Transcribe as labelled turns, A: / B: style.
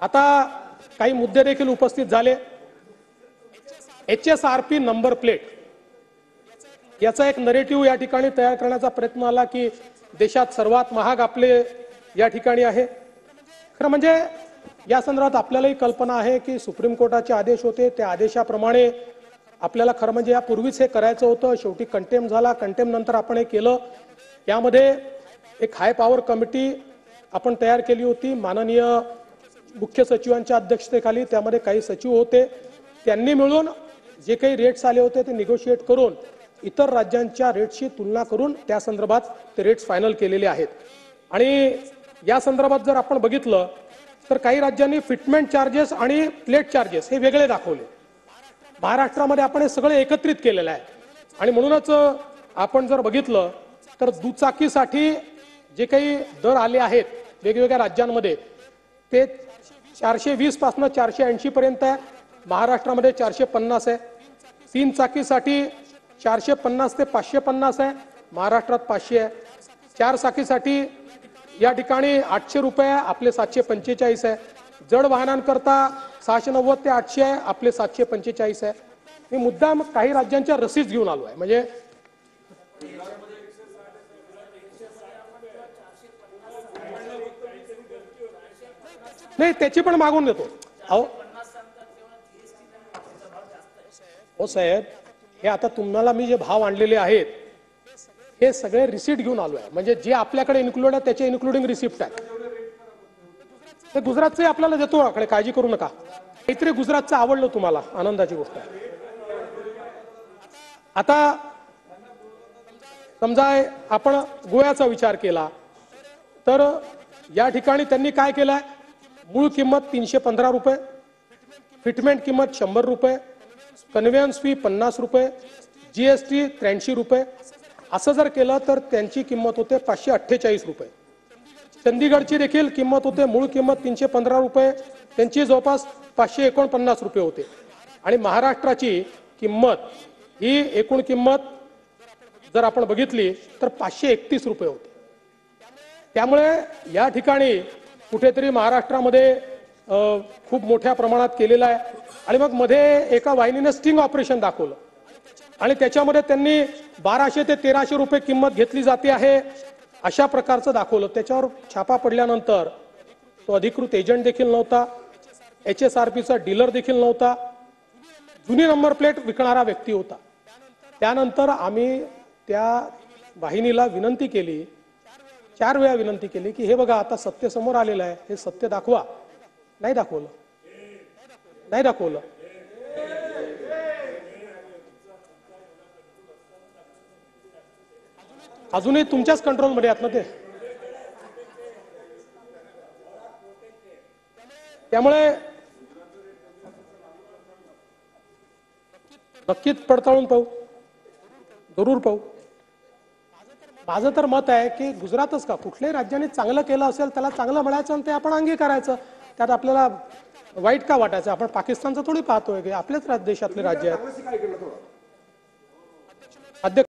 A: आता काही मुद्दे देखील उपस्थित झाले। HSRP नंबर प्लेट याचा एक नरेटिव्ह या ठिकाणी तयार करण्याचा प्रयत्न आला की देशात सर्वात महाग आपले या ठिकाणी आहे। खरं म्हणजे या संदर्भात आपल्यालाही कल्पना आहे की सुप्रीम कोर्टाचे आदेश होते, त्या आदेशाप्रमाणे आपल्याला खरं म्हणजे यापूर्वीच हे करायचं होतं। शेवटी कंटेम झाला, कंटेम नंतर आपण हे केलं। यामध्ये एक हाय पॉवर कमिटी आपण तयार केली होती माननीय मुख्य सचिवांच्या अध्यक्षतेखाली। त्यामध्ये काही सचिव होते, त्यांनी मिळून जे काही रेट्स आले होते ते निगोशिएट करून इतर राज्यांच्या रेट्सशी तुलना करून त्या संदर्भात ते रेट्स फायनल केलेले आहेत। आणि या संदर्भात जर आपण बघितलं तर काही राज्यांनी फिटमेंट चार्जेस आणि प्लेट चार्जेस हे वेगळे दाखवले। महाराष्ट्रामध्ये आपण हे सगळे एकत्रित केलेलं आहे। आणि म्हणूनच आपण जर बघितलं तर दुचाकीसाठी जे काही दर आले आहेत वेगवेगळ्या राज्यांमध्ये ते 420 पासून 480 पर्यंत आहे। महाराष्ट्रामध्ये 450 आहे। 3 चाकीसाठी 450 ते 550 आहे, महाराष्ट्रात 500 आहे। 4 चाकीसाठी या ठिकाणी 800 रुपये आहे, आपले 745 आहे। जड वाहनांकरता 690 ते 800 आहे, आपले 745 आहे। मी मुद्दाम काही राज्यांच्या रसीद घेऊन आलो आहे। म्हणजे नाही त्याची पण मागून देतो। हो साहेब, हे आता तुम्हाला मी जे भाव आणलेले आहेत हे सगळे रिसीट घेऊन आलो आहे। म्हणजे जे आपल्याकडे इन्क्लूड आहे त्याचे इन्क्लुडिंग रिसिप्ट आहे। ते गुजरातचे आपल्याला देतो, आकडे काळजी करू नका। काहीतरी गुजरातचं आवडलं तुम्हाला, आनंदाची गोष्ट आहे। आता समजा आपण गोव्याचा विचार केला तर या ठिकाणी त्यांनी काय केलंय, मूळ किंमत 315 रुपये, फिटमेंट किंमत 100 रुपये, कन्व्हेन्स फी 50 रुपये, GST 83 रुपये। असं जर केलं तर त्यांची किंमत होते 548 रुपये। चंदीगडची देखील किंमत होते, मूळ किंमत 315 रुपये, त्यांची जवळपास 549 रुपये होते। आणि महाराष्ट्राची किंमत ही एकूण किंमत जर आपण बघितली तर 531 रुपये होते। त्यामुळे या ठिकाणी कुठेतरी महाराष्ट्रामध्ये खूप मोठ्या प्रमाणात केलेला आहे। आणि मग मध्ये एका वाहिनीने स्टिंग ऑपरेशन दाखवलं आणि त्याच्यामध्ये त्यांनी 1200 ते 1300 रुपये किंमत घेतली जाते आहे अशा प्रकारचं दाखवलं। त्याच्यावर छापा पडल्यानंतर तो अधिकृत एजंट देखील नव्हता, HSRPचा डीलर देखील नव्हता, जुनी नंबर प्लेट विकणारा व्यक्ती होता। त्यानंतर आम्ही त्या वाहिनीला विनंती केली, 4 वेळा विनंती केली की हे बघा आता सत्य समोर आलेलं आहे, हे सत्य दाखवा। नाही दाखवलं, नाही दाखवलं। अजूनही तुमच्याच कंट्रोलमध्ये आहेत ना ते। त्यामुळे नक्कीच पडताळून पाहू, जरूर पाहू। माझं तर मत आहे की गुजरातच का कुठल्याही राज्याने चांगलं केलं असेल त्याला चांगलं म्हणायचं आणि ते आपण अंगीकारायचं। त्यात आपल्याला वाईट का वाटायचं? आपण पाकिस्तानचं थोडी पाहतोय की आपल्याच देशातले राज्य आहेत। अध्यक्ष